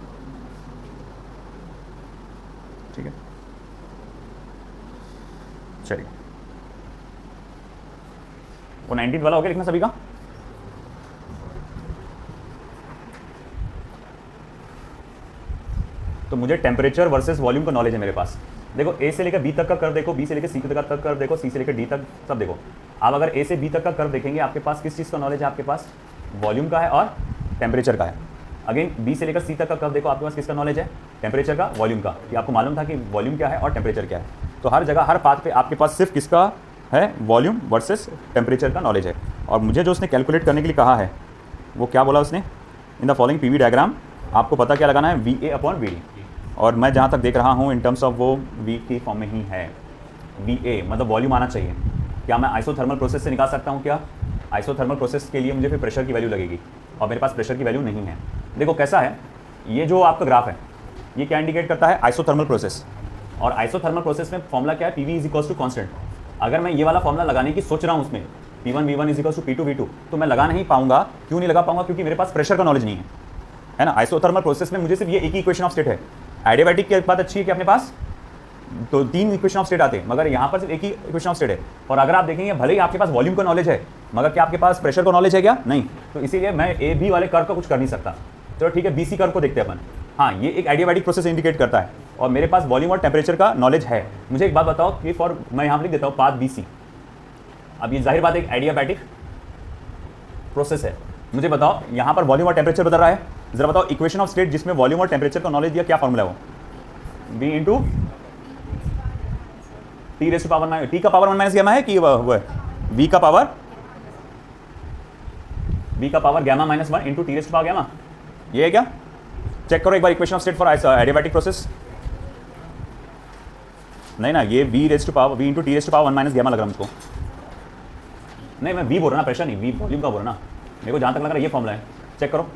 [SPEAKER 1] ठीक है, चलिए वो 19 वाला हो गया लिखना सभी का। तो मुझे टेम्परेचर वर्सेस वॉल्यूम का नॉलेज है मेरे पास। देखो A से लेकर B तक का कर्व देखो, B से लेकर C तक का कर्व देखो, C से लेकर D तक सब देखो। आप अगर A से B तक का कर्व देखेंगे, आपके पास किस चीज़ का नॉलेज है, आपके पास वॉल्यूम का है और टेम्परेचर का है। अगेन B से लेकर C तक का कर्व देखो, आपके पास किसका नॉलेज है, टेम्परेचर का, वॉल्यूम का, कि आपको मालूम था कि वॉल्यूम क्या है और टेम्परेचर क्या है। तो हर जगह हर पाथ पे आपके पास सिर्फ किसका है, वॉल्यूम वर्सेस टेम्परेचर का नॉलेज है। और मुझे जो उसने कैलकुलेट करने के लिए कहा है वो क्या बोला उसने, in the following PV diagram आपको पता क्या लगाना है, VA अपॉन VD। और मैं जहाँ तक देख रहा हूँ इन टर्म्स ऑफ वो V की फॉर्म में ही है, VA मतलब वॉल्यूम आना चाहिए। क्या मैं आइसोथर्मल प्रोसेस से निकाल सकता हूँ क्या, आइसोथर्मल प्रोसेस के लिए मुझे फिर प्रेशर की वैल्यू लगेगी, और मेरे पास प्रेशर की वैल्यू नहीं है। देखो कैसा है, ये जो आपका ग्राफ है ये क्या इंडिकेट करता है, आइसोथर्मल प्रोसेस। और आइसोथर्मल प्रोसेस में फॉर्मूला क्या है, PV is equals to constant. अगर मैं ये वाला फॉर्मूला लगाने की सोच रहा हूँ उसमें P1 V1 is equals to P2 V2, तो मैं लगा नहीं पाऊंगा। क्यों नहीं लगा पाऊंगा, क्योंकि मेरे पास प्रेशर का नॉलेज नहीं है ना। आइसोथर्मल प्रोसेस में मुझे सिर्फ ये एक ही इक्वेशन ऑफ स्टेट है। एडियाबैटिक की बात अच्छी है कि अपने पास तो 3 इक्वेशन ऑफ स्टेट आते हैं, मगर यहाँ पर सिर्फ एक ही इक्वेशन ऑफ स्टेट है। और अगर आप देखेंगे भले ही आपके पास वॉल्यूम का नॉलेज है, मगर क्या आपके पास प्रेशर का नॉलेज है क्या, नहीं। तो इसीलिए मैं ए बी वाले कर्व का कुछ कर नहीं सकता। चलो ठीक है, BC कर्व को देखते हैं अपन। हाँ, ये एक एडियाबैटिक प्रोसेस इंडिकेट करता है, और मेरे पास वॉल्यूम और टेम्परेचर का नॉलेज है। मुझे एक बात बताओ कि फॉर, मैं यहाँ लिख देता हूँ पाथ BC। अब ये जाहिर बात एक एडियाबैटिक प्रोसेस है। मुझे बताओ यहाँ पर वॉल्यूम और टेम्परेचर बदल रहा है, जरा बताओ इक्वेशन ऑफ स्टेट जिसमें वॉल्यूम और टेम्परेचर का नॉलेज दिया, क्या फॉर्मूला है वो, V into T raise to power minus, T का पावर 1 माइनस गैमा है कि वो है V का power gamma minus 1 into T raise to power gamma, ये है क्या। चेक करो एक बार equation of state for adiabatic process. नहीं ना, ये V raise to power, V into T raise to power 1 minus gamma लग रहा है मुझको। नहीं, मैं V बोल रहा ना, प्रेशर नहीं, V वॉल्यूम का बोल रहा ना। मेरे को जहाँ तक लग रहा है ये फॉर्मूला है। चेक करो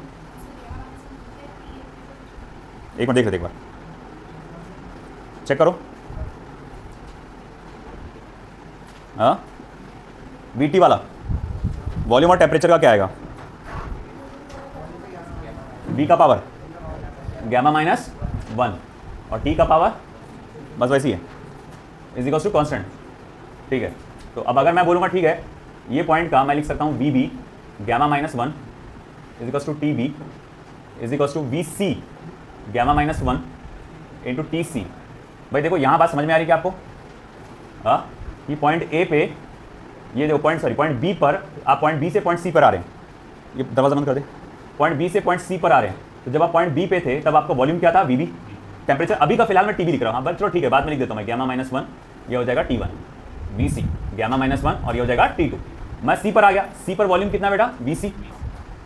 [SPEAKER 1] एक मिनट, देख लेते एक बार, चेक करो। हाँ, VT वाला वॉल्यूम और टेम्परेचर का क्या आएगा, V का पावर गैमा माइनस 1 और T का पावर बस वैसी है, इज इक्वल्स टू कॉन्स्टेंट। ठीक है, तो अब अगर मैं बोलूँगा ठीक है, ये पॉइंट का मैं लिख सकता हूँ VB gamma minus 1 is equals to TB is equals to VC gamma minus 1 into TC। भाई देखो यहाँ बात समझ में आ रही है क्या आपको। हाँ, ये पॉइंट A पे, ये जो पॉइंट पॉइंट B पर, आप पॉइंट B से पॉइंट C पर आ रहे हैं। ये दरवाजा बंद कर दे। पॉइंट B से पॉइंट C पर आ रहे हैं, तो जब आप पॉइंट B पे थे तब आपका वॉल्यूम क्या था, VB। टेम्परेचर अभी का फिलहाल मैं TB लिख रहा हूँ। हाँ चलो ठीक है, बाद में लिख देता हूँ मैं गैमा माइनस 1, ये हो जाएगा T1। VC गैमा -1 और ये हो जाएगा T2। मैं C पर आ गया, C पर वॉल्यूम कितना बेटा VC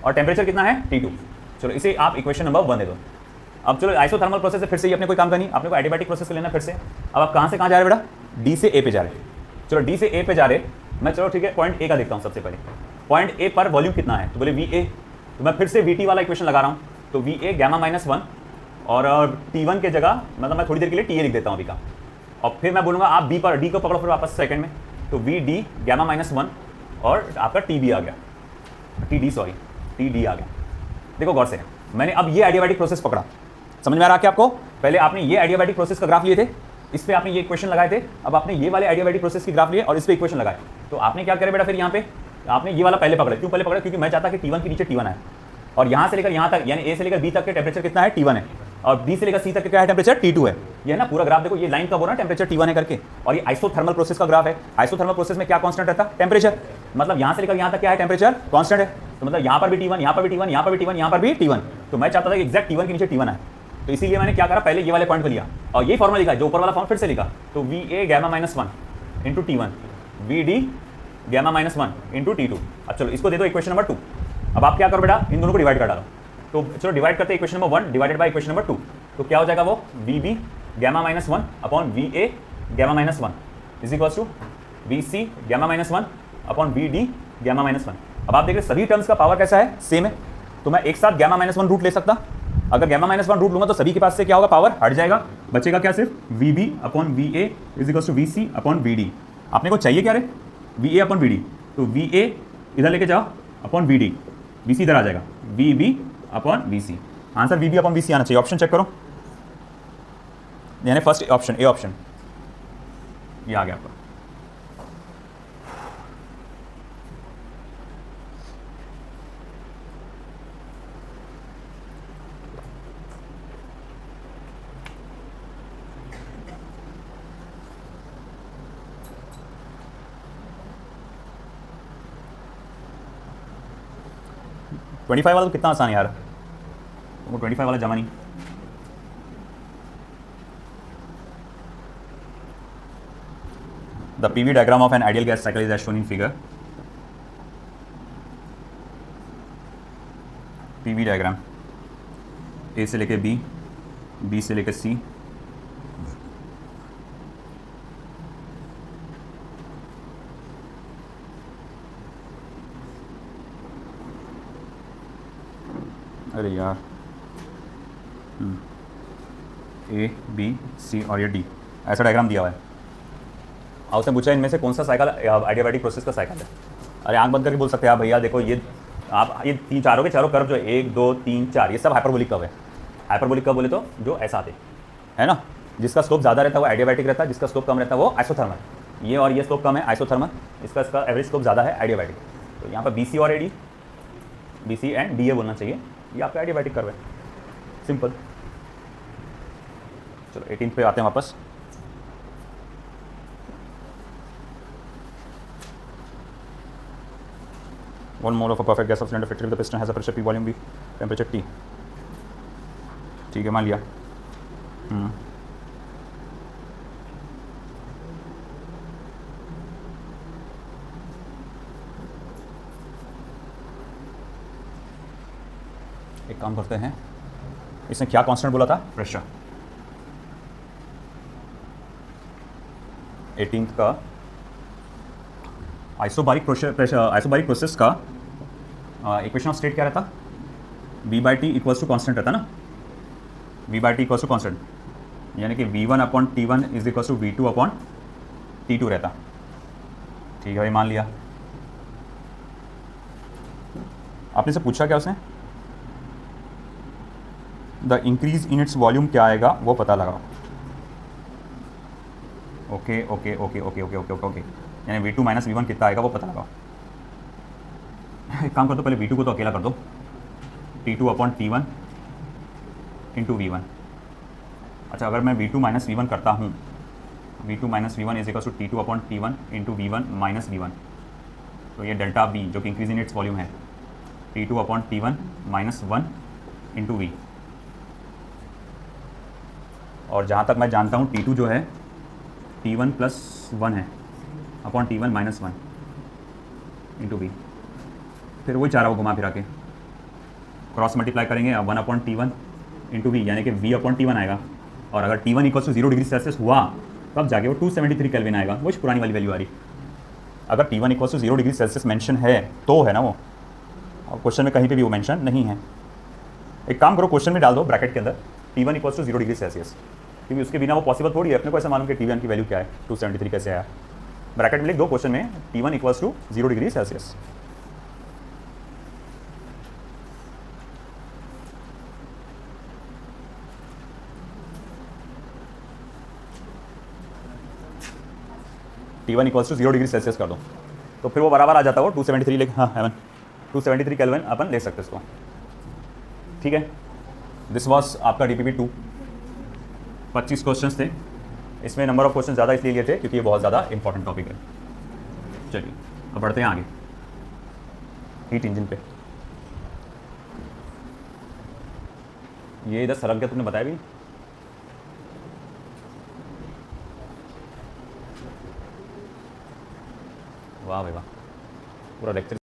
[SPEAKER 1] और टेम्परेचर कितना है T2। चलो इसे आप इक्वेशन नंबर 1 दे दो। अब चलो आइसोथर्मल प्रोसेस से फिर से ये अपने कोई काम करनी, आपने को एडियाबैटिक प्रोसेस से लेना फिर से। अब आप कहाँ से कहाँ जा रहे हैं बेटा, D से A पे जा रहे हैं। चलो D से A पे जा रहे, मैं चलो ठीक है पॉइंट A का देखता हूँ सबसे पहले। पॉइंट A पर वॉल्यूम कितना है, तो बोले VA, तो मैं फिर से VT वाला इक्वेशन लगा रहा हूँ। तो VA गैमा -1 और T1 के जगह मतलब मैं थोड़ी देर के लिए TA लिख देता हूँ अभी का, और फिर मैं बोलूँगा आप B पर D को पकड़ो फिर वापस सेकंड में, तो VD गैमा -1 और आपका TB आ गया, TD आ गया। देखो गौर से, मैंने अब ये एडियाबैटिक प्रोसेस पकड़ा, समझ में आ रहा है कि आपको? पहले आपने ये एडियाबैटिक प्रोसेस का ग्राफ लिए थे, इस पे आपने ये इक्वेशन लगाए थे, अब आपने ये वाले एडियाबैटिक प्रोसेस की ग्राफ लिए और इस पे इक्वेशन लगाए। तो आपने क्या करे बेटा, फिर यहाँ पे आपने ये वाला पहले पकड़ा। क्यों पहले पकड़ा, क्योंकि मैं चाहता कि T1 के नीचे T1 है, और यहाँ से लेकर यहाँ तक यानी A से लेकर B तक के टेम्परेचर कितना है T1 है, और B से लेकर C तक क्या है टेम्परेचर T2 है। ये है ना पूरा ग्राफ, देखो ये लाइन का बोल रहा है टेम्परेचर T1 है करके, और ये आइसोथर्मल प्रोसेस का ग्राफ है। आइसोथर्मल प्रोसेस में क्या कांस्टेंट रहता है, टेम्परेचर। मतलब यहाँ से लेकर यहाँ तक क्या है टेम्परेचर कांस्टेंट है, तो मतलब यहाँ पर भी T1, यहाँ पर भी T1, यहाँ पर भी T1, यहाँ पर भी T1। तो मैं चाहता था कि एग्जैक्ट T1 के नीचे T1 है, तो इसीलिए मैंने क्या करा, पहले ये वाले पॉइंट को लिया और ये फॉर्मूला लिखा जो ऊपर वाला फॉर्म फिर से लिखा। तो VA gamma -1 into T1, VD gamma -1 into T2। अब चलो इसको दे दो इक्वेशन नंबर 2। अब आप क्या करो बेटा, इन दोनों को डिवाइड कर डालो। तो चलो डिवाइड करते हैं, equation number 1 divided by equation number 2, तो क्या हो जाएगा वो VB gamma -1 upon VA gamma -1 is equals to VC gamma -1 upon VD gamma -1। अब आप देख रहे सभी टर्म्स का पावर कैसा है, सेम है, तो मैं एक साथ गैमा -1 रूट ले सकता। अगर गैमा -1 रूट लूंगा तो सभी के पास से क्या होगा, पावर हट जाएगा, बचेगा क्या, सिर्फ VB upon VA is equals to VC upon VD। आपने को चाहिए क्या रे, VA अपॉन VD, तो VA इधर लेके जाओ अपॉन VD, VC इधर आ जाएगा, VB upon VC। Answer VB upon VC आना चाहिए। ऑप्शन चेक करो, यानी फर्स्ट ऑप्शन ए ऑप्शन ये आ गया आपका। तो 25 वाला तो कितना आसान है यार, वो 25 वाला जमा नहीं। The PV diagram of an ideal gas cycle is as shown in figure. PV diagram A से लेके B, B से लेके C, अरे यार A, B, C और ये D ऐसा डायग्राम दिया हुआ है। और उसने पूछा इनमें से कौन सा साइकिल एडियाबैटिक प्रोसेस का साइकिल है। अरे आंख बंद करके बोल सकते हैं आप, भैया देखो ये आप ये तीन चारों के चारों कर्व जो 1 2 3 4 ये सब हाइपरबोलिक कर्व है। हाइपरबोलिक कर्व बोले तो जो ऐसा आते है ना, जिसका स्लोप ज़्यादा रहता है वो एडियाबैटिक रहता है, जिसका स्लोप कम रहता है वो आइसोथर्मल। ये और ये स्लोप कम है आइसोथर्मल, इसका एवरेज स्लोप ज़्यादा है एडियाबैटिक। तो यहाँ पर BC और AD, BC एंड DA बोलना चाहिए, ये आपका एडियाबैटिक कर्व है, सिंपल। चलो 18 पे आते हैं वापस। One mole of a perfect gas of cylinder fitted with the piston has a pressure P, volume V, temperature T। ठीक है मान लिया। एक काम करते हैं, इसने क्या कांस्टेंट बोला था, प्रेशर। 18th का आइसोबारिक प्रोसेस का इक्वेशन ऑफ स्टेट क्या रहता, V/T इक्वल्स टू कांस्टेंट रहता ना, V/T इक्वल्स टू कांस्टेंट, यानी कि V1 upon T1 is equals to V2 upon T2 रहता। ठीक है भाई मान लिया। आपने से पूछा क्या उसने, the increase in its volume क्या आएगा वो पता लगाओ। Okay okay okay okay okay okay okay, यानी V2 माइनस V1 कितना आएगा वो पता लगाओ। एक काम कर दो, पहले V2 को तो अकेला कर दो, T2 upon T1 into V1। अच्छा अगर मैं V2 माइनस V1 करता हूँ, V2 minus V1 is equal to T2 upon T1 into V1 minus V1, तो ये डेल्टा B जो कि इंक्रीज इन इट्स वॉल्यूम है, T2 upon T1 minus 1 into V। और जहाँ तक मैं जानता हूँ T2 जो है T1 प्लस 1 है, upon T1 minus 1 into we. फिर वही चारा वो घुमा फिरा के क्रॉस मल्टीप्लाई करेंगे 1 अपॉन T1 इंटू वी, यानी कि V अपॉन T1 आएगा। और अगर T1 equal to 0 degree Celsius हुआ तब जाके वो 273 केल्विन आएगा, वो पुरानी वाली वैल्यू आ रही। अगर T1 equal to 0 degree Celsius mention है तो है ना वो, और क्वेश्चन में कहीं पे भी वो मेंशन नहीं है। एक काम करो, क्वेश्चन में डाल दो ब्रैकेट के अंदर T1 equal to 0 degree Celsius, क्योंकि उसके बिना वो पॉसिबल थोड़ी है। अपने को ऐसा मालूम कि T1 की वैल्यू क्या है, 273 कैसे आया। ब्रैकेट में लिख दो क्वेश्चन में T1 equal to 0 degree Celsius. T1 equals to 0 degree Celsius कर दो तो फिर वो बराबर आ जाता हो 273 लेके, हाँ हेवन 273 केल्विन अपन ले सकते इसको। ठीक है, दिस वॉज आपका DPP 2। 25 क्वेश्चंस थे, इसमें नंबर ऑफ क्वेश्चन ज़्यादा इसलिए लिए थे क्योंकि ये बहुत ज़्यादा इंपॉर्टेंट टॉपिक है। चलिए अब बढ़ते हैं आगे हीट इंजन पे। ये इधर सरक गया, तुमने बताया भी। वाह भाई वाह, पूरा लेक्चर